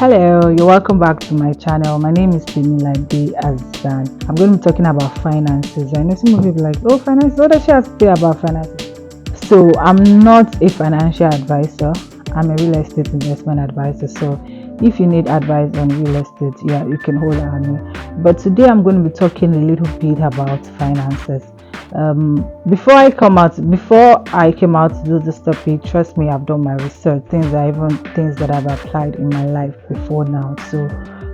Hello, you're welcome back to my channel. My name is Temilade Azan. I'm going to be talking about finances. I know some of you be like, oh, finances, what does she have to say about finances? So I'm not a financial advisor. I'm a real estate investment advisor. So if you need advice on real estate, yeah, you can hold on me. But today I'm going to be talking a little bit about finances. Before I came out to do this topic, trust me, I've done my research, things that I've applied in my life before now. So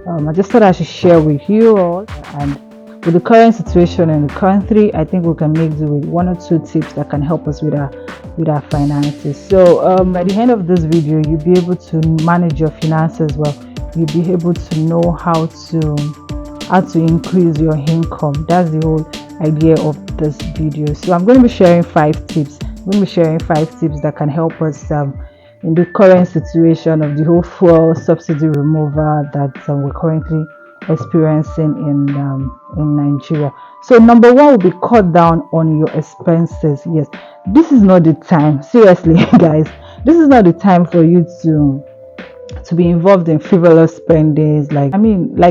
I just thought I should share with you all. And with the current situation in the country, I think we can make do with one or two tips that can help us with our finances. So by the end of this video, you'll be able to manage your finances well. You'll be able to know how to increase your income. That's the whole idea of this video. So I'm going to be sharing 5 tips. That can help us in the current situation of the whole fuel subsidy removal that we're currently experiencing in Nigeria. So number 1 will be cut down on your expenses. Yes, this is not the time, seriously guys, this is not the time for you to be involved in frivolous spendings, like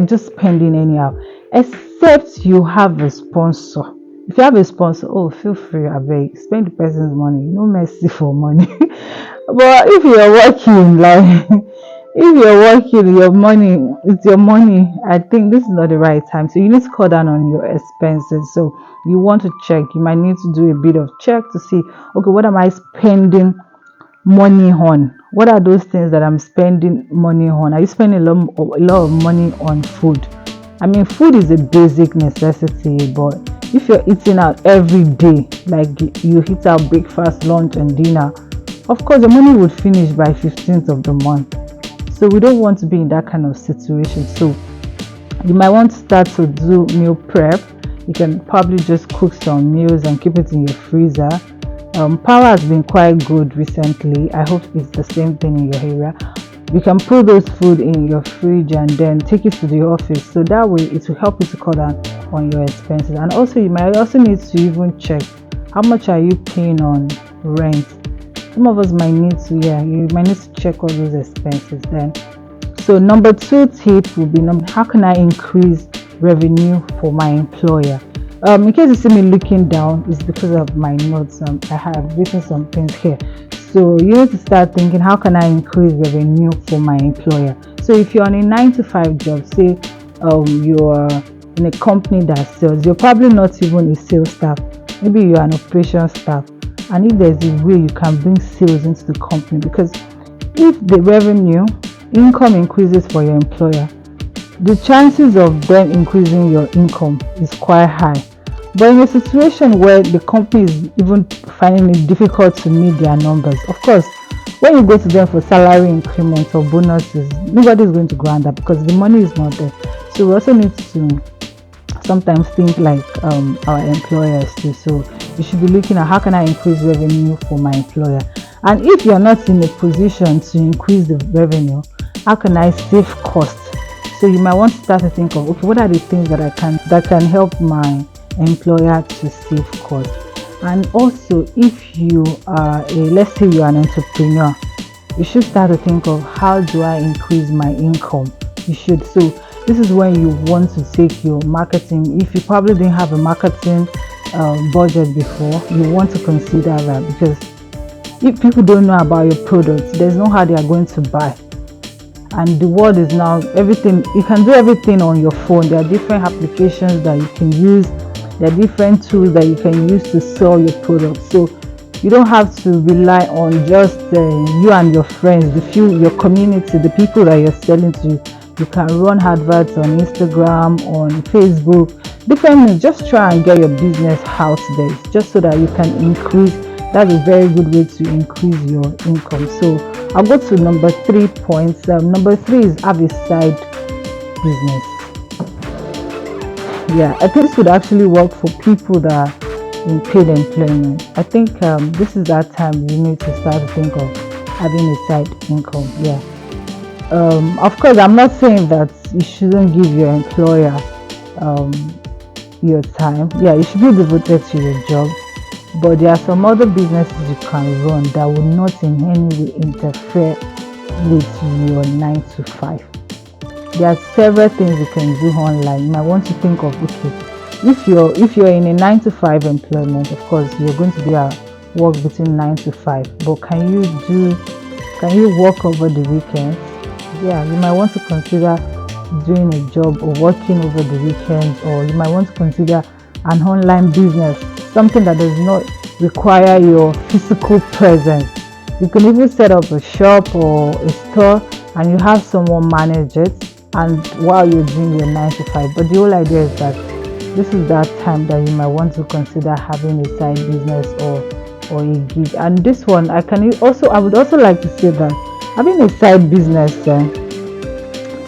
just spending anyhow, except you have a sponsor. If you have a sponsor, oh, feel free, I beg, spend the person's money, no mercy for money. But if you're working, your money, it's your money, I think this is not the right time. So you need to cut down on your expenses. So you want to check, you might need to do a bit of check to see, okay, what am I spending money on? What are those things that I'm spending money on? Are you spending a lot of money on food? I mean, food is a basic necessity, but if you're eating out every day, like you eat out breakfast, lunch and dinner, of course the money would finish by 15th of the month. So we don't want to be in that kind of situation. So you might want to start to do meal prep. You can probably just cook some meals and keep it in your freezer. Power has been quite good recently. I hope it's the same thing in your area. You can put those food in your fridge and then take it to the office. So that way it will help you to cut down on your expenses. And also you might also need to even check how much are you paying on rent. Some of us might need to, you might need to check all those expenses then. So number 2 tip will be, how can I increase revenue for my employer? In case you see me looking down, it's because of my notes. I have written some things here. So you need to start thinking, how can I increase revenue for my employer? So if you're on a 9-to-5 job, say you're in a company that sells, you're probably not even a sales staff. Maybe you're an operations staff. And if there's a way you can bring sales into the company, because if the income increases for your employer, the chances of them increasing your income is quite high. But in a situation where the company is even finding it difficult to meet their numbers, of course, when you go to them for salary increments or bonuses, nobody is going to grant that because the money is not there. So we also need to sometimes think like our employers too. So you should be looking at, how can I increase revenue for my employer? And if you're not in a position to increase the revenue, how can I save costs? So you might want to start to think of, okay, what are the things that can help my employer to save costs? And also, if you are let's say you're an entrepreneur, you should start to think of, how do I increase my income? You should. So this is when you want to take your marketing. If you probably didn't have a marketing budget before, you want to consider that, because if people don't know about your products, there's no how they are going to buy. And the world is now everything, you can do everything on your phone. There are different applications that you can use. There are different tools that you can use to sell your products. So you don't have to rely on just you and your friends, your community, the people that you're selling to. You can run adverts on Instagram, on Facebook, different things. Just try and get your business out there, just so that you can increase. That's a very good way to increase your income. So I'll go to number 3 points. Number 3 is have a side business. Yeah, I think this would actually work for people that are in paid employment. I think this is that time you need to start to think of having a side income. Yeah. Of course, I'm not saying that you shouldn't give your employer your time. Yeah, you should be devoted to your job. But there are some other businesses you can run that will not in any way interfere with your 9 to 5. There are several things you can do online. You might want to think of, okay, if you're in a 9 to 5 employment, of course you're going to be at work between 9 to 5. But can you work over the weekends? Yeah, you might want to consider doing a job or working over the weekends, or you might want to consider an online business, something that does not require your physical presence. You can even set up a shop or a store and you have someone manage it, and while you're doing your 9 to 5. But the whole idea is that this is that time that you might want to consider having a side business or a gig. And this one, I would also like to say that having a side business,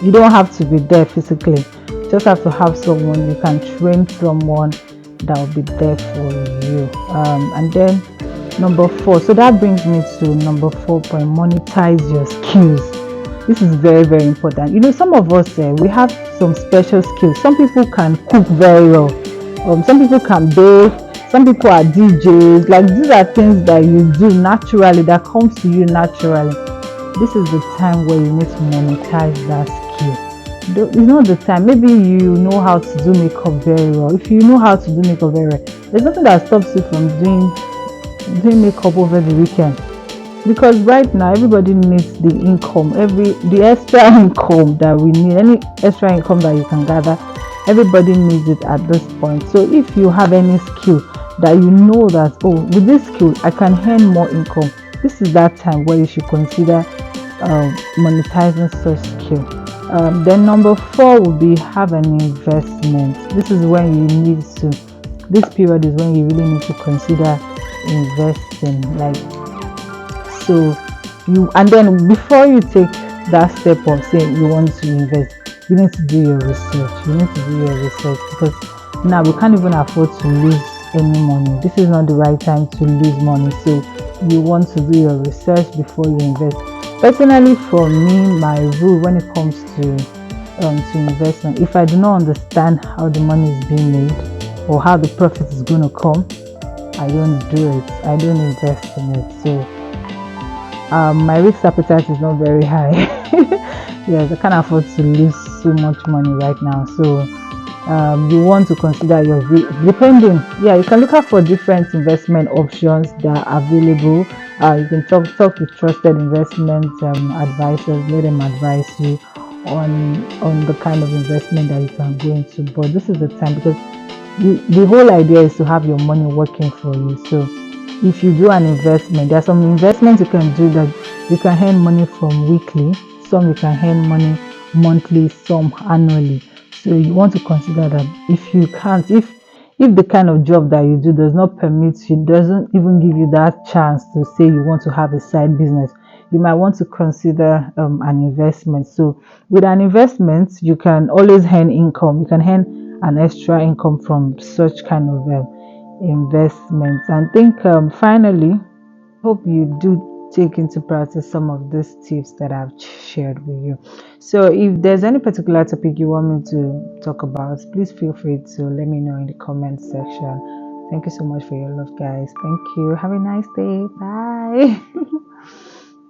you don't have to be there physically. You just have to have someone. You can train someone that will be there for you. And then number 4. So that brings me to number 4 point: monetize your skills. This is very, very important. Some of us, we have some special skills. Some people can cook very well. Some people can bake. Some people are DJs. Like, these are things that you do naturally, that comes to you naturally. This is the time where you need to monetize that skill. It's not the time. Maybe you know how to do makeup very well. If you know how to do makeup very well, there's nothing that stops you from doing makeup over the weekend. Because right now everybody needs the income, the extra income that we need, any extra income that you can gather, everybody needs it at this point. So if you have any skill that you know that, oh, with this skill I can earn more income, this is that time where you should consider monetizing such skill. Then number 4 would be have an investment. This period is when you really need to consider investing. Like, so and then before you take that step of saying you want to invest, you need to do your research. Because now we can't even afford to lose any money. This is not the right time to lose money. So you want to do your research before you invest. Personally, for me, my rule when it comes to investment, if I do not understand how the money is being made or how the profit is going to come, I don't do it. I don't invest in it. So my risk appetite is not very high. Yes, I can't afford to lose so much money right now. So you want to consider depending. Yeah, you can look out for different investment options that are available. You can talk to trusted investment advisors. Let them advise you on the kind of investment that you can go into. But this is the time, because the whole idea is to have your money working for you. So if you do an investment, there are some investments you can do that you can earn money from weekly, some you can earn money monthly, some annually. So you want to consider that. If you can't, if the kind of job that you do does not permit you, doesn't even give you that chance to say you want to have a side business, you might want to consider an investment. So with an investment, you can always earn income. You can earn an extra income from such kind of investments. And think finally, hope you do take into practice some of these tips that I've shared with you. So if there's any particular topic you want me to talk about, please feel free to let me know in the comment section. Thank you so much for your love, guys. Thank you. Have a nice day. Bye.